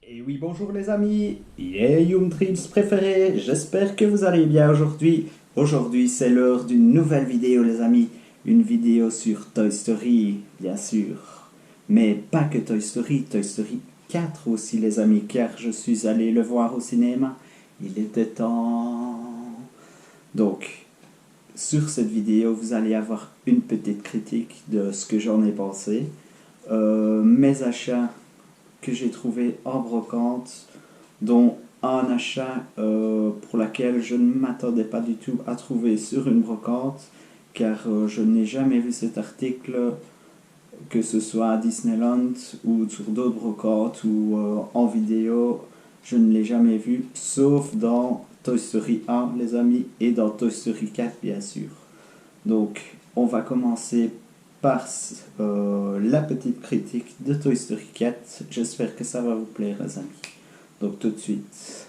Et oui, bonjour les amis, yeah, Trips préférés, j'espère que vous allez bien aujourd'hui. Aujourd'hui, c'est l'heure d'une nouvelle vidéo les amis, une vidéo sur Toy Story, bien sûr. Mais pas que Toy Story, Toy Story 4 aussi les amis, car je suis allé le voir au cinéma. Il était temps. Donc, sur cette vidéo, vous allez avoir une petite critique de ce que j'en ai pensé, mes achats que j'ai trouvé en brocante, dont un achat pour laquelle je ne m'attendais pas du tout à trouver sur une brocante, car je n'ai jamais vu cet article, que ce soit à Disneyland ou sur d'autres brocantes ou en vidéo, je ne l'ai jamais vu, sauf dans Toy Story 1, les amis, et dans Toy Story 4, bien sûr. Donc, on va commencer par la petite critique de Toy Story 4. J'espère que ça va vous plaire, les amis. Donc, tout de suite.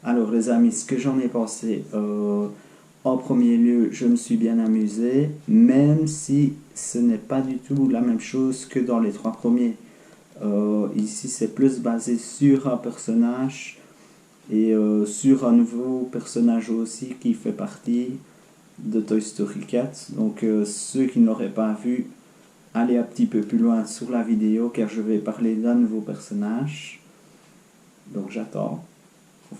Alors, les amis, ce que j'en ai pensé, en premier lieu, je me suis bien amusé, même si ce n'est pas du tout la même chose que dans les trois premiers. Ici, c'est plus basé sur un personnage et sur un nouveau personnage aussi qui fait partie de Toy Story 4. Donc ceux qui ne l'auraient pas vu, allez un petit peu plus loin sur la vidéo car je vais parler d'un nouveau personnage. Donc j'attends.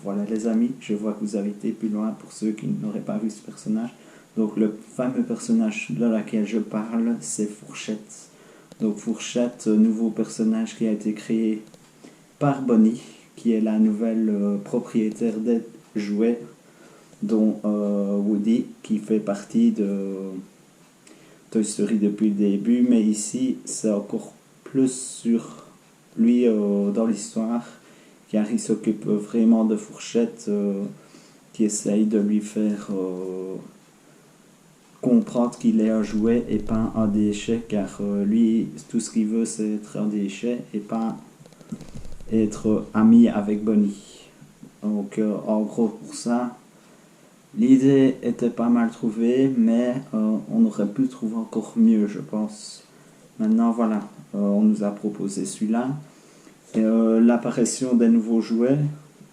Voilà les amis, je vois que vous avez été plus loin pour ceux qui n'auraient pas vu ce personnage. Donc le fameux personnage de laquelle je parle, c'est Fourchette. Donc Fourchette, nouveau personnage qui a été créé par Bonnie, qui est la nouvelle propriétaire des jouets, dont Woody, qui fait partie de Toy Story depuis le début, mais ici c'est encore plus sur lui dans l'histoire, car il s'occupe vraiment de Fourchette, qui essaye de lui faire comprendre qu'il est un jouet et pas un déchet, car lui, tout ce qu'il veut, c'est être un déchet et pas être ami avec Bonnie. Donc, en gros, pour ça, l'idée était pas mal trouvée, mais on aurait pu trouver encore mieux, je pense. Maintenant, voilà, on nous a proposé celui-là. L'apparition des nouveaux jouets,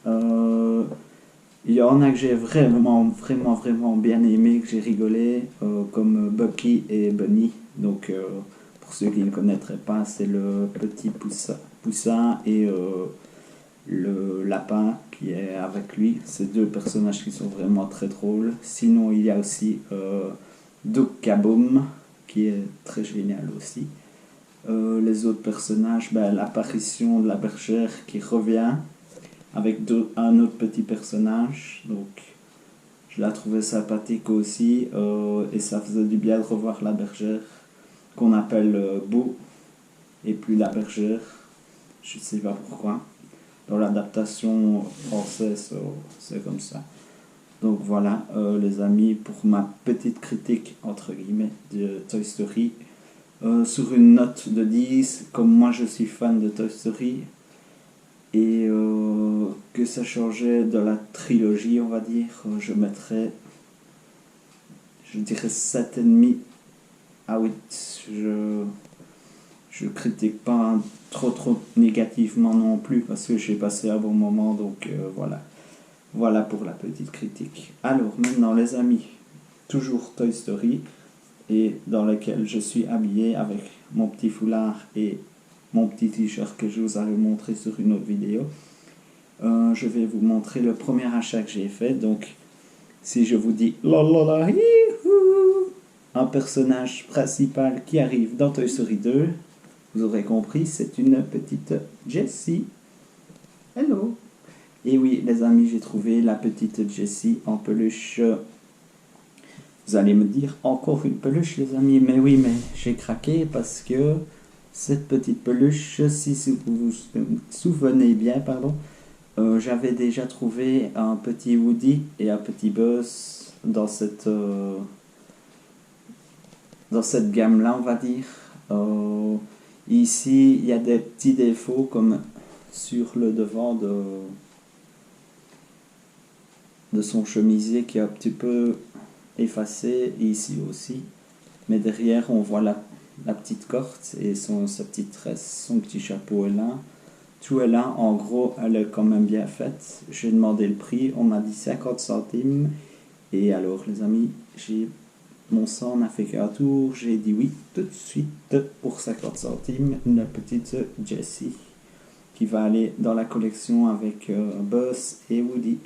il y en a que j'ai vraiment bien aimé, que j'ai rigolé, comme Bucky et Bunny. Donc, pour ceux qui ne connaîtraient pas, c'est le petit poussin et le lapin qui est avec lui. Ces deux personnages qui sont vraiment très drôles. Sinon, il y a aussi Duke Kaboom, qui est très génial aussi. Les autres personnages, l'apparition de la bergère qui revient avec un autre petit personnage. Donc, je la trouvais sympathique aussi. Et ça faisait du bien de revoir la bergère, qu'on appelle Boo, et plus la bergère. Je ne sais pas pourquoi. Dans l'adaptation française, c'est comme ça. Donc voilà, les amis, pour ma petite critique, entre guillemets, de Toy Story. Sur une note de 10, comme moi je suis fan de Toy Story, et que ça changeait de la trilogie, on va dire, je mettrais, je dirais 7,5 à 8. Je critique pas trop négativement non plus parce que j'ai passé un bon moment, donc voilà. Voilà pour la petite critique. Alors maintenant les amis, toujours Toy Story, et dans lequel je suis habillé avec mon petit foulard et mon petit t-shirt que je vous avais montré sur une autre vidéo. Je vais vous montrer le premier achat que j'ai fait. Donc si je vous dis la un personnage principal qui arrive dans Toy Story 2, vous aurez compris, c'est une petite Jessie. Hello. Et oui, les amis, j'ai trouvé la petite Jessie en peluche. Vous allez me dire, encore une peluche, les amis. Mais oui, mais j'ai craqué parce que cette petite peluche, si vous vous souvenez bien, pardon, j'avais déjà trouvé un petit Woody et un petit Buzz dans cette gamme-là, on va dire. Ici, il y a des petits défauts comme sur le devant de son chemisier qui est un petit peu effacé, et ici aussi. Mais derrière, on voit la petite corde et sa petite tresse, son petit chapeau est là. Tout est là, en gros, elle est quand même bien faite. J'ai demandé le prix, on m'a dit 50 centimes. Et alors, les amis, mon sang n'a fait qu'un tour. J'ai dit oui tout de suite pour 50 centimes. Une petite Jessie qui va aller dans la collection avec Buzz et Woody.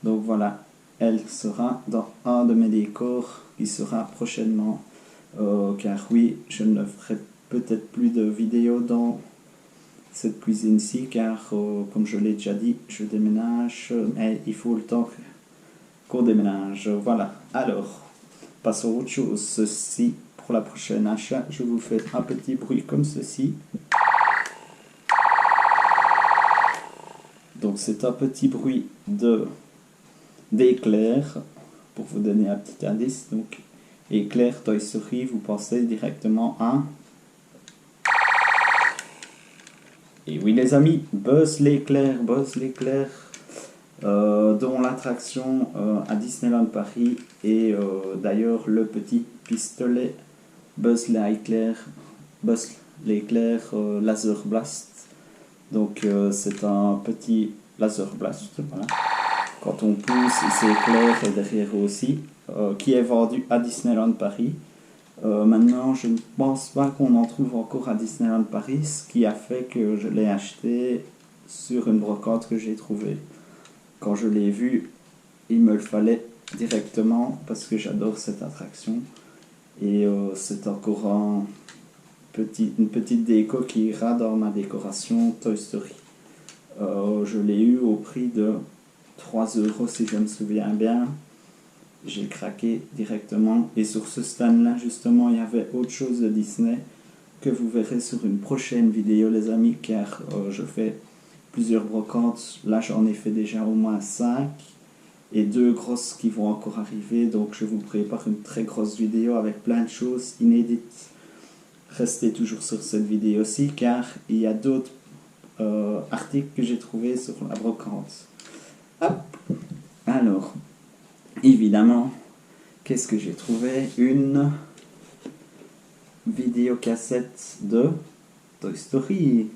Donc voilà, elle sera dans un de mes décors qui sera prochainement. Car oui, je ne ferai peut-être plus de vidéos dans cette cuisine-ci, car comme je l'ai déjà dit, je déménage, mais il faut le temps qu'on déménage. Voilà, alors, passons à autre chose. Ceci, pour la prochaine achat, je vous fais un petit bruit comme ceci. Donc c'est un petit bruit d'éclair, pour vous donner un petit indice. Donc, éclair, Toy Story, vous pensez directement à... Et oui les amis, Buzz l'éclair, dont l'attraction à Disneyland Paris et d'ailleurs le petit pistolet Buzz l'éclair Laser Blast. Donc c'est un petit Laser Blast, voilà. Quand on pousse, il s'éclaire et derrière aussi, qui est vendu à Disneyland Paris. Maintenant, je ne pense pas qu'on en trouve encore à Disneyland Paris, ce qui a fait que je l'ai acheté sur une brocante que j'ai trouvée. Quand je l'ai vu, il me le fallait directement parce que j'adore cette attraction. Et c'est encore une petite déco qui ira dans ma décoration Toy Story. Je l'ai eu au prix de 3 € si je me souviens bien. J'ai craqué directement, et sur ce stand là justement il y avait autre chose de Disney que vous verrez sur une prochaine vidéo les amis, car je fais plusieurs brocantes. Là j'en ai fait déjà au moins 5 et 2 grosses qui vont encore arriver, donc je vous prépare une très grosse vidéo avec plein de choses inédites. Restez toujours sur cette vidéo aussi, car il y a d'autres articles que j'ai trouvés sur la brocante. Hop, alors évidemment, qu'est-ce que j'ai trouvé? Une vidéocassette de Toy Story.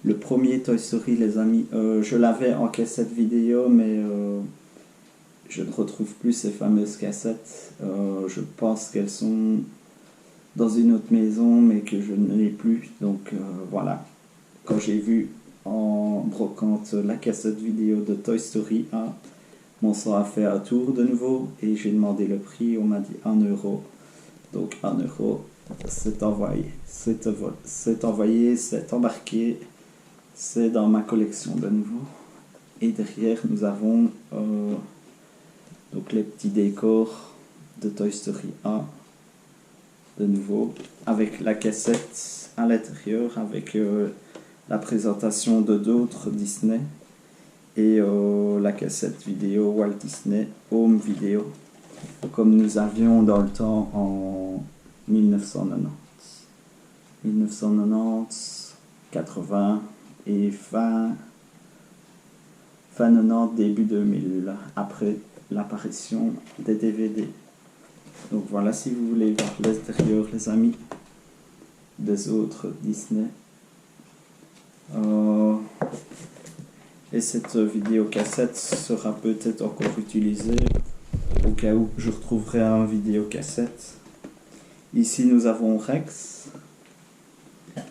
Le premier Toy Story, les amis. Je l'avais en cassette vidéo, mais je ne retrouve plus ces fameuses cassettes. Je pense qu'elles sont dans une autre maison, mais que je ne l'ai plus. Donc voilà. Quand j'ai vu en brocante la cassette vidéo de Toy Story 1, mon sang a fait un tour de nouveau et j'ai demandé le prix, on m'a dit 1 €. Donc 1 €, c'est envoyé, c'est embarqué, c'est dans ma collection de nouveau. Et derrière nous avons donc les petits décors de Toy Story 1, de nouveau, avec la cassette à l'intérieur, avec la présentation de d'autres Disney. Et la cassette vidéo Walt Disney Home Video, comme nous avions dans le temps en 1990, 80 et fin 90, début 2000, après l'apparition des DVD. Donc voilà, si vous voulez voir l'extérieur les amis des autres Disney. Et cette vidéocassette sera peut-être encore utilisée au cas où je retrouverai un vidéocassette. Ici nous avons Rex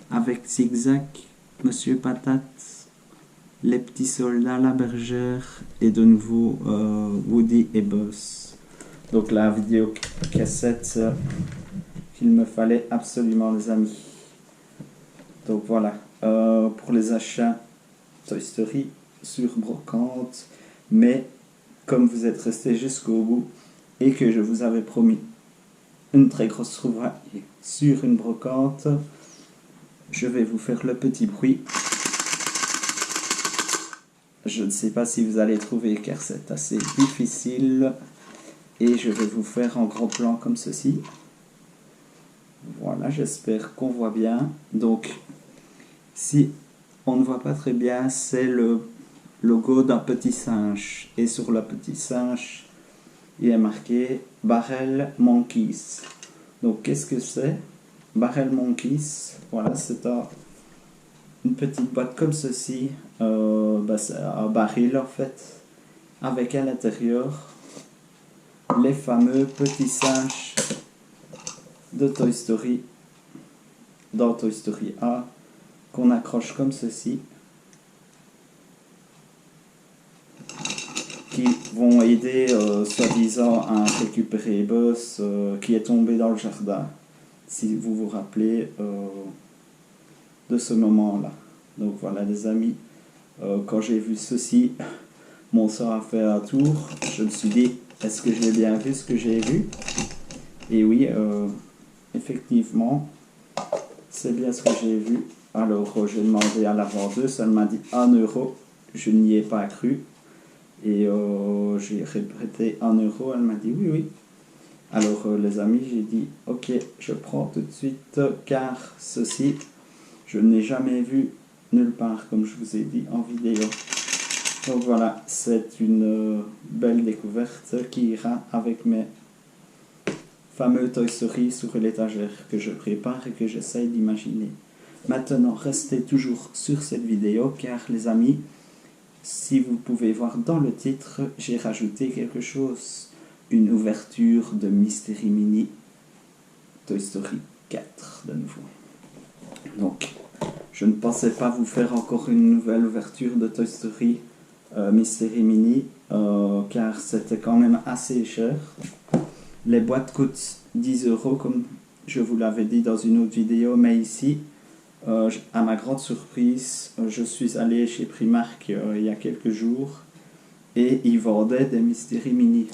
avec Zigzag, Monsieur Patate, les petits soldats, la bergère et de nouveau Woody et Buzz. Donc la vidéocassette qu'il me fallait absolument les amis. Donc voilà, pour les achats Toy Story sur brocante, mais comme vous êtes resté jusqu'au bout et que je vous avais promis une très grosse trouvaille sur une brocante, je vais vous faire le petit bruit. Je ne sais pas si vous allez trouver car c'est assez difficile, et je vais vous faire en gros plan comme ceci. Voilà, j'espère qu'on voit bien. Donc si on ne voit pas très bien, c'est le logo d'un petit singe. Et sur le petit singe, il est marqué Barrel Monkeys. Donc qu'est-ce que c'est? Barrel Monkeys, voilà, c'est un une petite boîte comme ceci, c'est un baril en fait, avec à l'intérieur les fameux petits singes de Toy Story, dans Toy Story A, qu'on accroche comme ceci, qui vont aider soi-disant à récupérer Buzz qui est tombé dans le jardin, si vous vous rappelez de ce moment-là. Donc voilà les amis, quand j'ai vu ceci, mon sang a fait un tour, je me suis dit, est-ce que j'ai bien vu ce que j'ai vu? Et oui, effectivement, c'est bien ce que j'ai vu. Alors j'ai demandé à la vendeuse, elle m'a dit 1 euro, je n'y ai pas cru. Et j'ai répété 1 euro, elle m'a dit oui, oui. Alors les amis, j'ai dit ok, je prends tout de suite, car ceci, je n'ai jamais vu nulle part, comme je vous ai dit en vidéo. Donc voilà, c'est une belle découverte qui ira avec mes fameux Toy Story sur l'étagère que je prépare et que j'essaye d'imaginer. Maintenant, restez toujours sur cette vidéo, car les amis, si vous pouvez voir dans le titre, j'ai rajouté quelque chose, une ouverture de Mystery Mini Toy Story 4 de nouveau. Donc, je ne pensais pas vous faire encore une nouvelle ouverture de Toy Story Mystery Mini, car c'était quand même assez cher. Les boîtes coûtent 10 euros, comme je vous l'avais dit dans une autre vidéo, mais ici, à ma grande surprise, je suis allé chez Primark il y a quelques jours et ils vendaient des Mystery Mini.